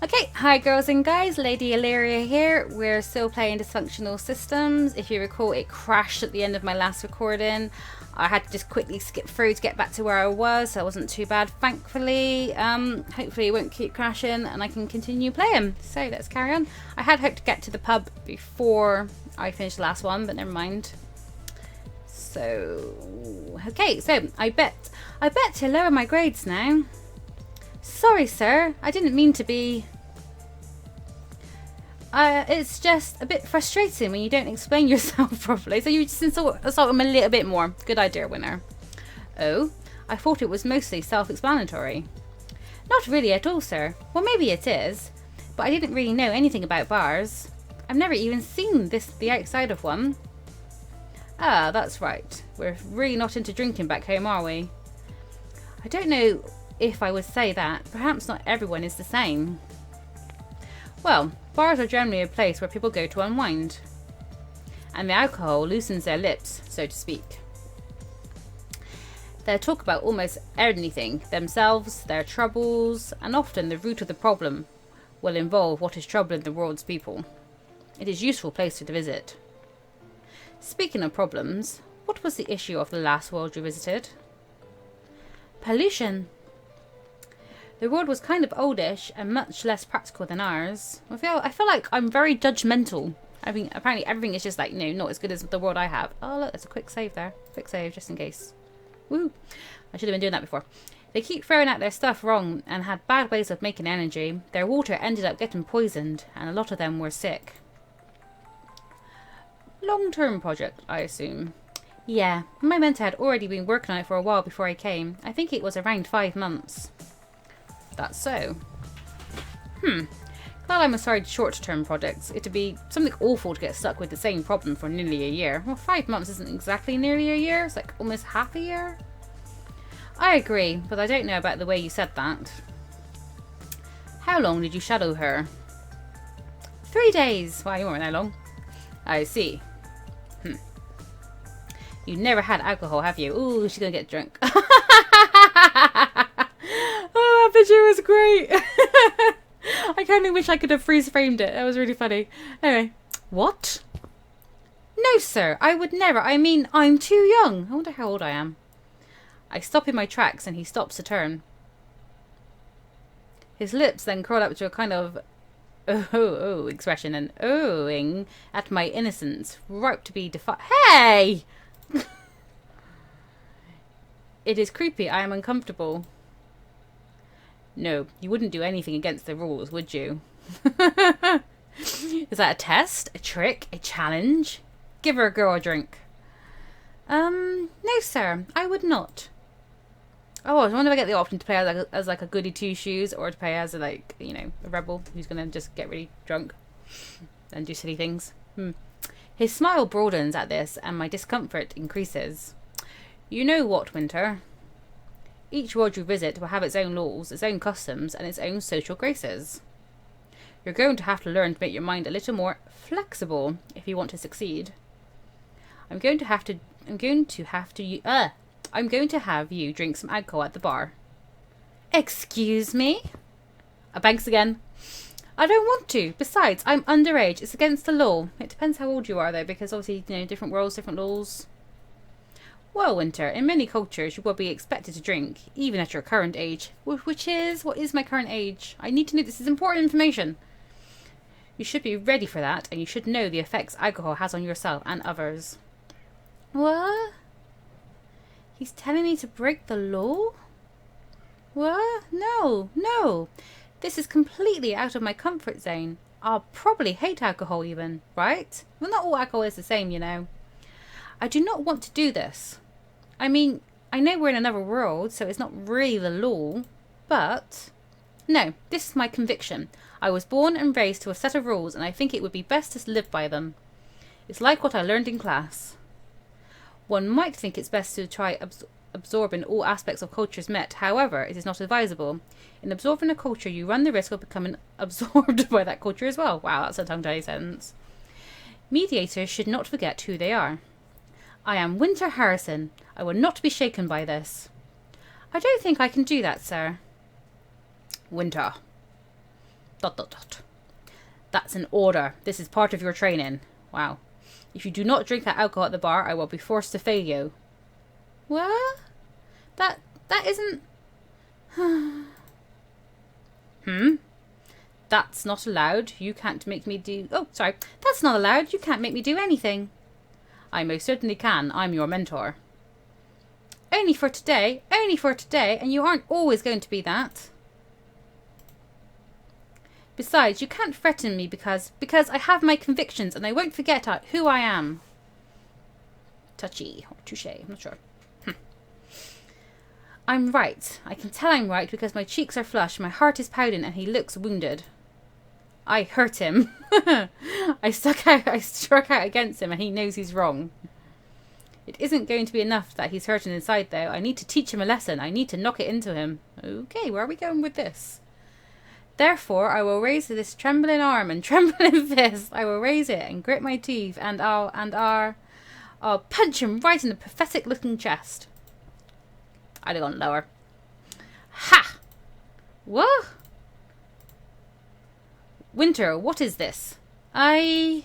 Okay, hi girls and guys, Ladyillyriia here. We're still playing Dysfunctional Systems. If you recall, it crashed at the end of my last recording. I had to just quickly skip through to get back to where I was, so it wasn't too bad, thankfully. Hopefully it won't keep crashing and I can continue playing. So let's carry on. I had hoped to get to the pub before I finished the last one, but never mind. So, okay, so I bet to lower my grades now. Sorry, sir. I didn't mean to be... it's just a bit frustrating when you don't explain yourself properly. So you just insult him a little bit more. Good idea, Winter. Oh, I thought it was mostly self-explanatory. Not really at all, sir. Well, maybe it is. But I didn't really know anything about bars. I've never even seen the outside of one. Ah, that's right. We're really not into drinking back home, are we? I don't know if I would say that. Perhaps not everyone is the same. Well, bars are generally a place where people go to unwind. And the alcohol loosens their lips, so to speak. They'll talk about almost anything, themselves, their troubles, and often the root of the problem will involve what is troubling the world's people. It is a useful place to visit. Speaking of problems, what was the issue of the last world you visited? Pollution. The world was kind of oldish and much less practical than ours. I feel like I'm very judgmental. I mean, apparently everything is just like, no, not as good as the world I have. Oh, look, there's a quick save there. Quick save, just in case. Woo! I should have been doing that before. They keep throwing out their stuff wrong and had bad ways of making energy. Their water ended up getting poisoned, and a lot of them were sick. Long-term project, I assume. Yeah, my mentor had already been working on it for a while before I came. I think it was around 5 months. That's so. Glad I'm assigned short-term projects. It'd be something awful to get stuck with the same problem for nearly a year. Well, 5 months isn't exactly nearly a year. It's like almost half a year. I agree, but I don't know about the way you said that. How long did you shadow her? 3 days. Wow, you weren't that long. I see. You never had alcohol, have you? Ooh, she's gonna get drunk. Oh, that picture was great. I kind of wish I could have freeze framed it. That was really funny. Anyway, what? No, sir, I would never. I mean, I'm too young. I wonder how old I am. I stop in my tracks and he stops to turn. His lips then curl up to a kind of expression and ohing at my innocence, ripe to be defied. Hey! It is creepy. I am uncomfortable. No, you wouldn't do anything against the rules, would you? Is that a test? A trick? A challenge? Give her a girl a drink. No, sir. I would not. Oh, I wonder if I get the option to play as like a goody two shoes or to play as a, like, you know, a rebel who's gonna just get really drunk and do silly things. His smile broadens at this, and my discomfort increases. You know what, Winter? Each world you visit will have its own laws, its own customs, and its own social graces. You're going to have to learn to make your mind a little more flexible if you want to succeed. I'm going to have you drink some alcohol at the bar. Excuse me? Banks again. I don't want to. Besides, I'm underage. It's against the law. It depends how old you are, though, because obviously, you know, different worlds, different laws. Well, Winter, in many cultures, you will be expected to drink, even at your current age. What is my current age? I need to know. This is important information. You should be ready for that, and you should know the effects alcohol has on yourself and others. What? He's telling me to break the law? What? No. This is completely out of my comfort zone. I'll probably hate alcohol even, right? Well, not all alcohol is the same, you know. I do not want to do this. I mean, I know we're in another world, so it's not really the law, but... No, this is my conviction. I was born and raised to a set of rules, and I think it would be best to live by them. It's like what I learned in class. One might think it's best to try absorbing all aspects of cultures met. However, it is not advisable. In absorbing a culture, you run the risk of becoming absorbed by that culture as well. Wow, that's a tongue-tied sentence. Mediators should not forget who they are. I am Winter Harrison. I will not be shaken by this. I don't think I can do that, sir. Winter. Dot dot dot. That's an order. This is part of your training. Wow. If you do not drink that alcohol at the bar, I will be forced to fail you. What? That isn't... That's not allowed. You can't make me do... Oh, sorry. That's not allowed. You can't make me do anything. I most certainly can. I'm your mentor. Only for today, and you aren't always going to be that. Besides, you can't threaten me because I have my convictions and I won't forget who I am. Touchy or touche, I'm not sure. I'm right. I can tell I'm right because my cheeks are flushed, my heart is pounding, and he looks wounded. I hurt him. I struck out against him and he knows he's wrong. It isn't going to be enough that he's hurting inside, though. I need to teach him a lesson. I need to knock it into him. Okay, where are we going with this? Therefore, I will raise this trembling arm and trembling fist. I will raise it and grit my teeth, and I'll punch him right in the pathetic-looking chest. I'd have gone lower. Ha! What? Winter, what is this? I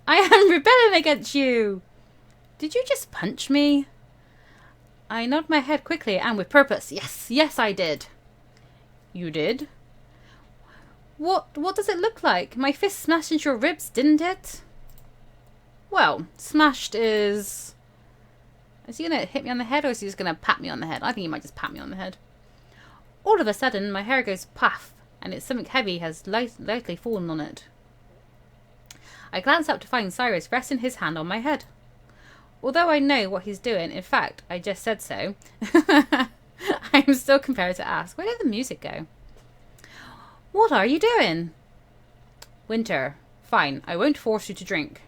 am rebelling against you. Did you just punch me? I nod my head quickly and with purpose. Yes, I did. You did? What does it look like? My fist smashed into your ribs, didn't it? Well, smashed is... Is he going to hit me on the head or is he just going to pat me on the head? I think he might just pat me on the head. All of a sudden, my hair goes puff and it's something heavy has lightly fallen on it. I glance up to find Cyrus resting his hand on my head. Although I know what he's doing, in fact, I just said so, I'm still compelled to ask, where did the music go? What are you doing? Winter, fine, I won't force you to drink.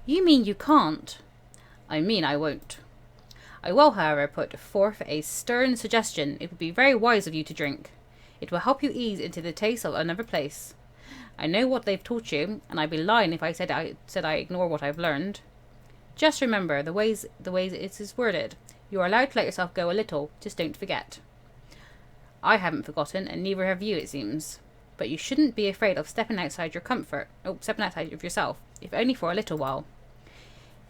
You mean you can't? I mean I won't. I will, however, put forth a stern suggestion. It would be very wise of you to drink. It will help you ease into the taste of another place. I know what they've taught you, and I'd be lying if I said I ignore what I've learned. Just remember the ways it is worded. You are allowed to let yourself go a little, just don't forget. I haven't forgotten, and neither have you, it seems. But you shouldn't be afraid of stepping outside your comfort. Stepping outside of yourself, if only for a little while.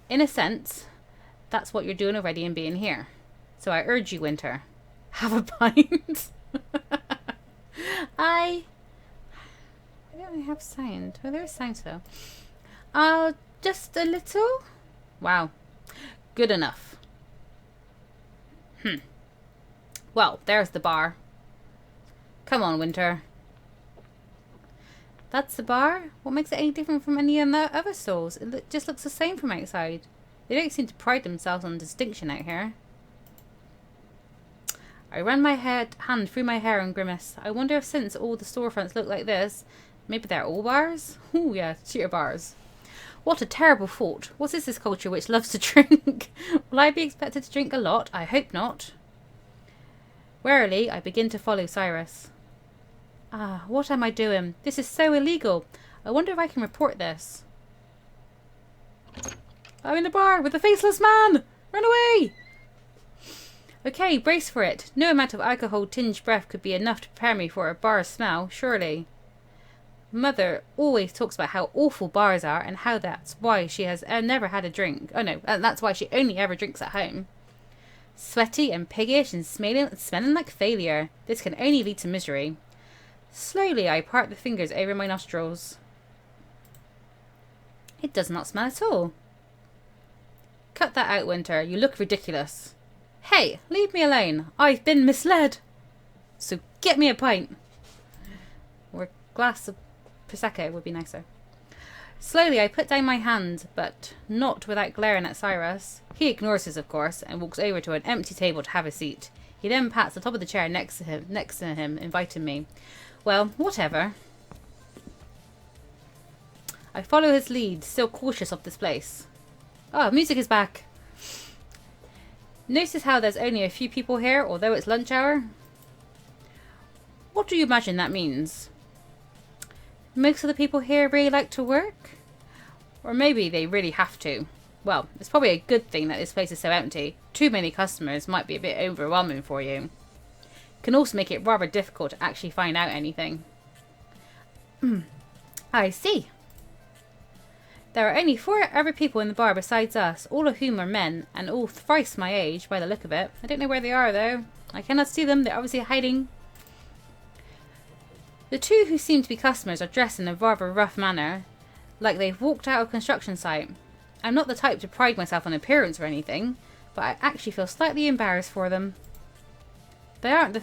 In a sense, that's what you're doing already in being here. So I urge you, Winter, have a pint. I don't have sound. Well, there is sound though. Just a little. Wow. Good enough. Well, there's the bar. Come on, Winter. That's the bar? What makes it any different from any of the other stalls? It just looks the same from outside. They don't seem to pride themselves on distinction out here. I run my hand through my hair and grimace. I wonder if since all the storefronts look like this, maybe they're all bars? Ooh, yeah, cheater bars. What a terrible thought. What is this culture which loves to drink? Will I be expected to drink a lot? I hope not. Warily, I begin to follow Cyrus. What am I doing? This is so illegal. I wonder if I can report this. I'm in the bar with the faceless man! Run away! Okay, brace for it. No amount of alcohol-tinged breath could be enough to prepare me for a bar smell, surely. Mother always talks about how awful bars are and how that's why she has never had a drink. Oh no, that's why she only ever drinks at home. Sweaty and piggish and smelling like failure. This can only lead to misery. Slowly I part the fingers over my nostrils. It does not smell at all. Cut that out, Winter. You look ridiculous. Hey, leave me alone. I've been misled. So get me a pint. Or a glass of Prosecco would be nicer. Slowly I put down my hand, but not without glaring at Cyrus. He ignores us, of course, and walks over to an empty table to have a seat. He then pats the top of the chair next to him, inviting me. Well, whatever. I follow his lead, still cautious of this place. Oh, music is back. Notice how there's only a few people here, although it's lunch hour? What do you imagine that means? Most of the people here really like to work? Or maybe they really have to. Well, it's probably a good thing that this place is so empty. Too many customers might be a bit overwhelming for you. Can also make it rather difficult to actually find out anything. I see. There are only 4 other people in the bar besides us, all of whom are men, and all thrice my age, by the look of it. I don't know where they are, though. I cannot see them. They're obviously hiding. The 2 who seem to be customers are dressed in a rather rough manner, like they've walked out of a construction site. I'm not the type to pride myself on appearance or anything, but I actually feel slightly embarrassed for them. They aren't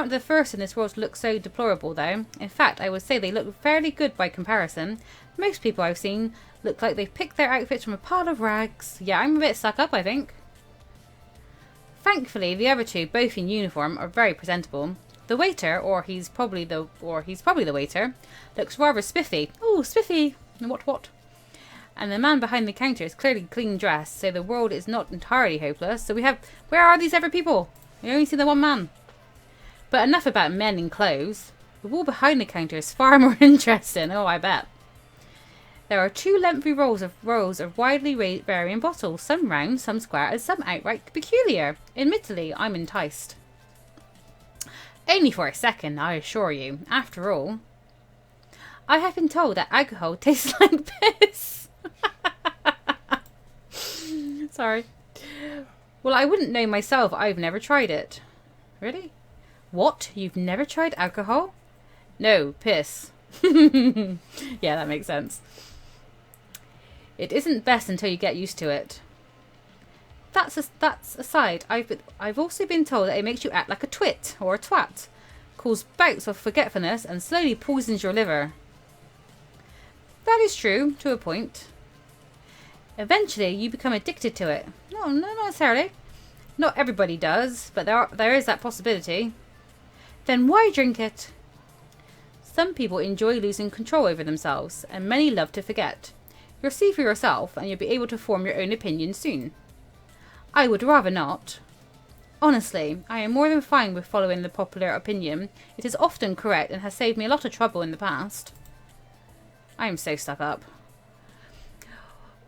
the first in this world to look so deplorable, though. In fact, I would say they look fairly good by comparison. Most people I've seen look like they've picked their outfits from a pile of rags. Yeah, I'm a bit stuck up, I think. Thankfully, the other 2, both in uniform, are very presentable. The waiter, or he's probably the waiter, looks rather spiffy. Oh, spiffy! What? And the man behind the counter is clearly clean dressed, so the world is not entirely hopeless. So where are these other people? We only see the one man. But enough about men in clothes. The wall behind the counter is far more interesting. Oh, I bet. There are 2 lengthy rows of widely varying bottles, some round, some square, and some outright peculiar. Admittedly, I'm enticed. Only for a second, I assure you. After all, I have been told that alcohol tastes like piss. Sorry. Well, I wouldn't know myself. I've never tried it. Really? What? You've never tried alcohol? No, piss. Yeah, that makes sense. It isn't best until you get used to it. That's aside. I've also been told that it makes you act like a twit or a twat, causes bouts of forgetfulness, and slowly poisons your liver. That is true to a point. Eventually, you become addicted to it. No, not necessarily. Not everybody does, but there is that possibility. Then why drink it? Some people enjoy losing control over themselves, and many love to forget. You'll see for yourself, and you'll be able to form your own opinion soon. I would rather not. Honestly, I am more than fine with following the popular opinion. It is often correct and has saved me a lot of trouble in the past. I am so stuck up.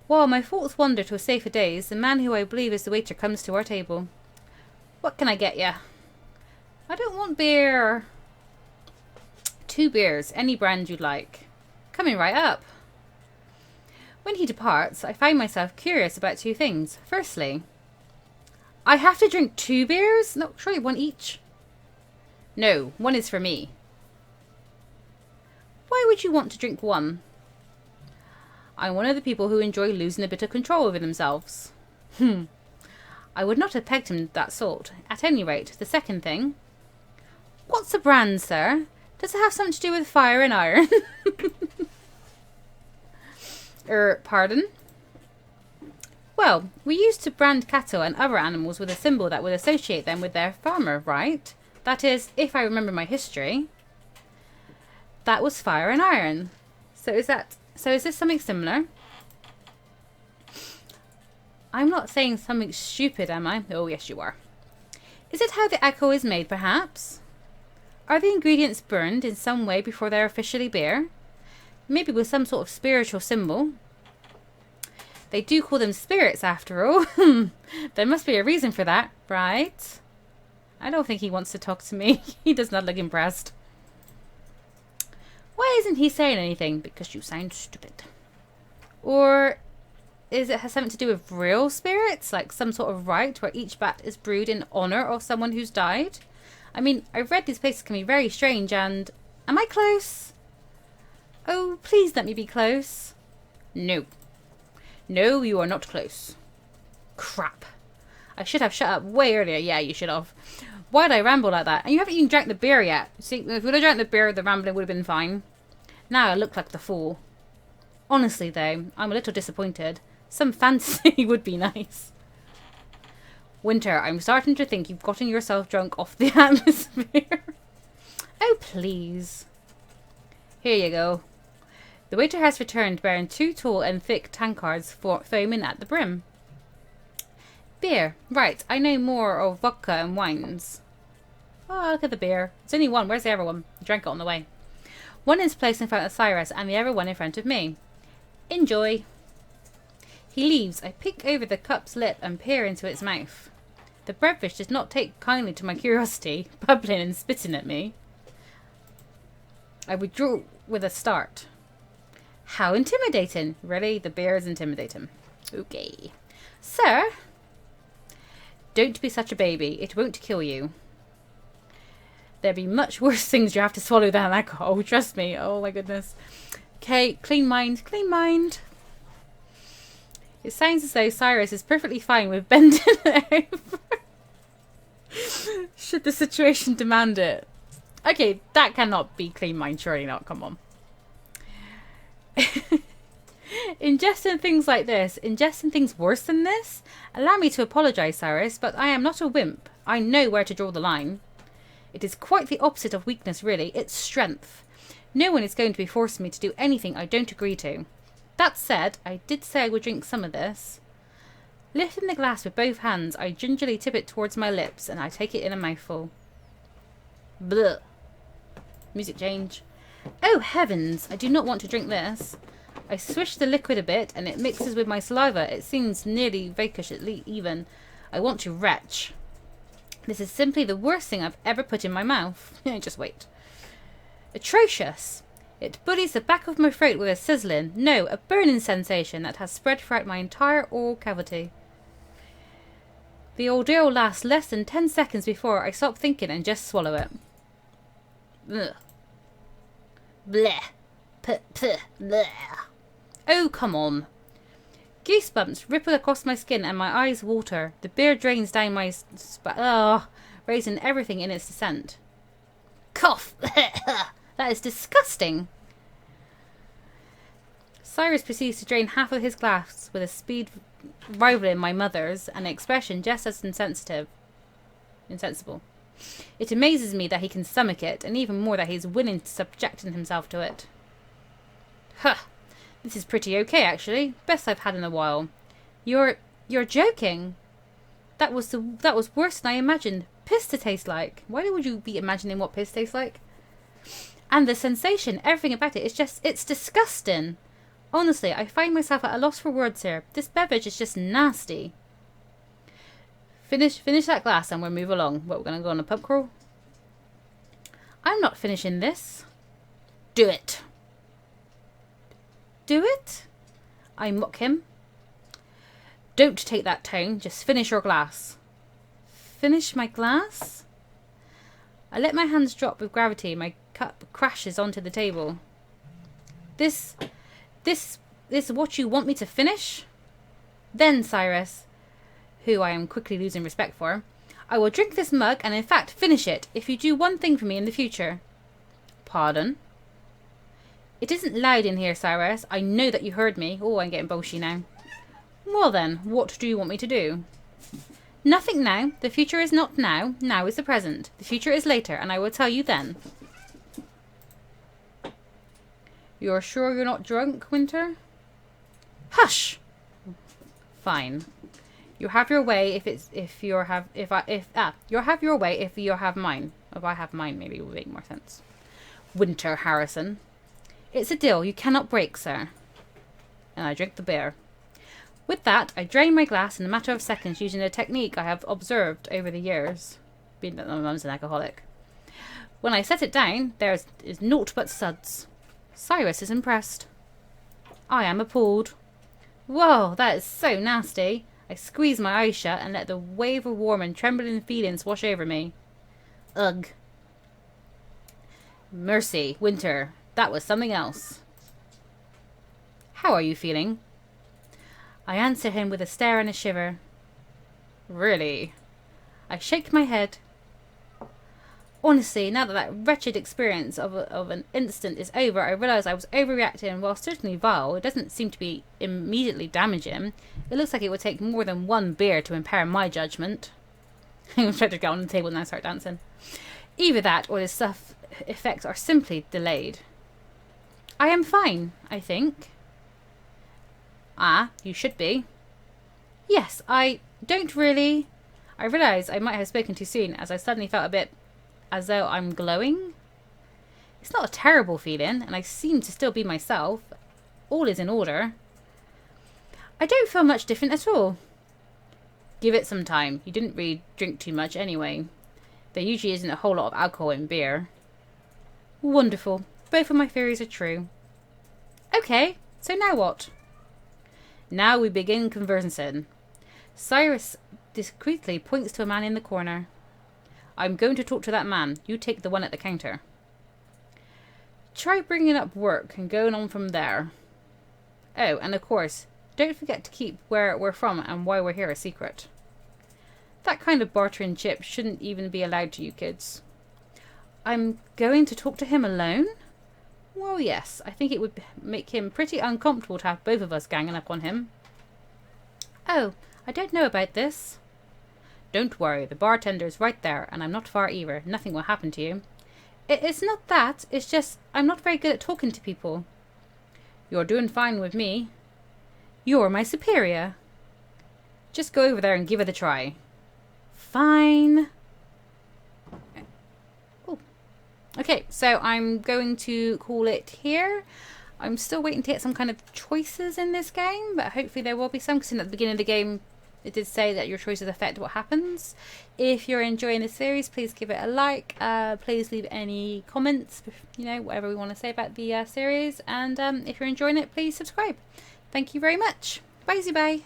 While my thoughts wander to a safer days, the man who I believe is the waiter comes to our table. What can I get ya? I don't want beer. 2 beers, any brand you'd like. Coming right up. When he departs, I find myself curious about 2 things. Firstly, I have to drink 2 beers? No, surely 1 each. No, 1 is for me. Why would you want to drink 1? I'm one of the people who enjoy losing a bit of control over themselves. I would not have pegged him that sort. At any rate, the second thing. What's a brand, sir? Does it have something to do with fire and iron? Pardon? Well, we used to brand cattle and other animals with a symbol that would associate them with their farmer, right? That is, if I remember my history. That was fire and iron. So is this something similar? I'm not saying something stupid, am I? Oh, yes, you are. Is it how the alcohol is made, perhaps? Are the ingredients burned in some way before they're officially beer? Maybe with some sort of spiritual symbol. They do call them spirits, after all. There must be a reason for that, right? I don't think he wants to talk to me. He does not look impressed. Why isn't he saying anything? Because you sound stupid. Or is it has something to do with real spirits? Like some sort of rite where each bat is brewed in honour of someone who's died? I mean, I've read these places can be very strange and... Am I close? Oh, please let me be close. No. No, you are not close. Crap. I should have shut up way earlier. Yeah, you should have. Why'd I ramble like that? And you haven't even drank the beer yet. See, if you would have drank the beer, the rambling would have been fine. Now I look like the fool. Honestly, though, I'm a little disappointed. Some fantasy would be nice. Winter, I'm starting to think you've gotten yourself drunk off the atmosphere. Oh, please. Here you go. The waiter has returned bearing 2 tall and thick tankards foaming at the brim. Beer. Right, I know more of vodka and wines. Oh, look at the beer. It's only 1. Where's the other one? I drank it on the way. 1 is placed in front of Cyrus and the other 1 in front of me. Enjoy. He leaves. I peek over the cup's lip and peer into its mouth. The breadfish does not take kindly to my curiosity, bubbling and spitting at me. I withdraw with a start. How intimidating. Really? The bear is intimidating. Okay. Sir, don't be such a baby. It won't kill you. There'd be much worse things you have to swallow than alcohol. Trust me. Oh my goodness. Okay, clean mind. Clean mind. It sounds as though Cyrus is perfectly fine with bending over. Should the situation demand it. Okay, that cannot be clean mind. Surely not. Come on. Ingesting things like this, ingesting things worse than this? Allow me to apologise, Cyrus, but I am not a wimp. I know where to draw the line. It is quite the opposite of weakness, really. It's strength. No one is going to be forcing me to do anything I don't agree to. That said, I did say I would drink some of this. Lifting the glass with both hands, I gingerly tip it towards my lips, and I take it in a mouthful. Blech. Music change. Oh heavens, I do not want to drink this. I swish the liquid a bit, and it mixes with my saliva. It seems nearly vaquish even. I want to retch. This is simply the worst thing I've ever put in my mouth. Just wait. Atrocious. It bullies the back of my throat with a sizzling, no, a burning sensation that has spread throughout my entire oral cavity. The ordeal lasts less than 10 seconds before I stop thinking and just swallow it. Ugh. Bleh. Bleh. Oh, come on. Goosebumps ripple across my skin and my eyes water. The beer drains down my raising everything in its descent. Cough! That is disgusting. Cyrus proceeds to drain half of his glass with a speed rivaling my mother's and an expression just as insensible. It amazes me that he can stomach it, and even more that he's willing to subjecting himself to it. Huh. This is pretty okay, actually. Best I've had in a while. You're joking. That was worse than I imagined. Piss to taste like. Why would you be imagining what piss tastes like? And the sensation, everything about it, it's disgusting. Honestly, I find myself at a loss for words here. This beverage is just nasty. Finish that glass and we'll move along. What, we're going to go on a pub crawl? I'm not finishing this. Do it. Do it? I mock him. Don't take that tone. Just finish your glass. Finish my glass? I let my hands drop with gravity. My cup crashes onto the table. This what you want me to finish? Then, Cyrus, who I am quickly losing respect for, I will drink this mug and in fact finish it if you do one thing for me in the future. Pardon? It isn't loud in here, Cyrus. I know that you heard me. Oh, I'm getting bolshy now. Well then, what do you want me to do? Nothing now. The future is not now. Now is the present. The future is later, and I will tell you then. You're sure you're not drunk, Winter? Hush! Fine. You have your way you'll have your way if you have mine. If I have mine, maybe it will make more sense. Winter Harrison. It's a deal you cannot break, sir. And I drink the beer. With that, I drain my glass in a matter of seconds using a technique I have observed over the years, being that my mum's an alcoholic. When I set it down, there is naught but suds. Cyrus is impressed. I am appalled. Whoa, that is so nasty. I squeeze my eyes shut and let the wave of warm and trembling feelings wash over me. Ugh. Mercy, Winter. That was something else. How are you feeling? I answer him with a stare and a shiver. Really? I shake my head. Honestly, now that wretched experience of an instant is over, I realise I was overreacting, and while certainly vile, it doesn't seem to be immediately damaging. It looks like it would take more than one beer to impair my judgment. I'm going to try to get on the table and now start dancing. Either that or the stuff effects are simply delayed. I am fine, I think. Ah, you should be. Yes, I don't really... I realise I might have spoken too soon, as I suddenly felt a bit as though I'm glowing. It's not a terrible feeling, and I seem to still be myself. All is in order. I don't feel much different at all. Give it some time. You didn't really drink too much anyway. There usually isn't a whole lot of alcohol in beer. Wonderful. both of my theories are true. Okay, so now what? Now we begin conversing. Cyrus discreetly points to a man in the corner. I'm going to talk to that man. You take the one at the counter. Try bringing up work and going on from there. Oh, and of course, don't forget to keep where we're from and why we're here a secret. That kind of bartering chip shouldn't even be allowed to you kids. I'm going to talk to him alone? Well, yes, I think it would make him pretty uncomfortable to have both of us ganging up on him. Oh, I don't know about this. Don't worry, the bartender's right there, and I'm not far either. Nothing will happen to you. It's not that, it's just I'm not very good at talking to people. You're doing fine with me. You're my superior. Just go over there and give it a try. Fine. Oh. Okay, so I'm going to call it here. I'm still waiting to get some kind of choices in this game, but hopefully there will be some, because at the beginning of the game it did say that your choices affect what happens. If you're enjoying this series, please give it a like. Please leave any comments, you know, whatever we want to say about the series. And if you're enjoying it, please subscribe. Thank you very much. Bye, bye.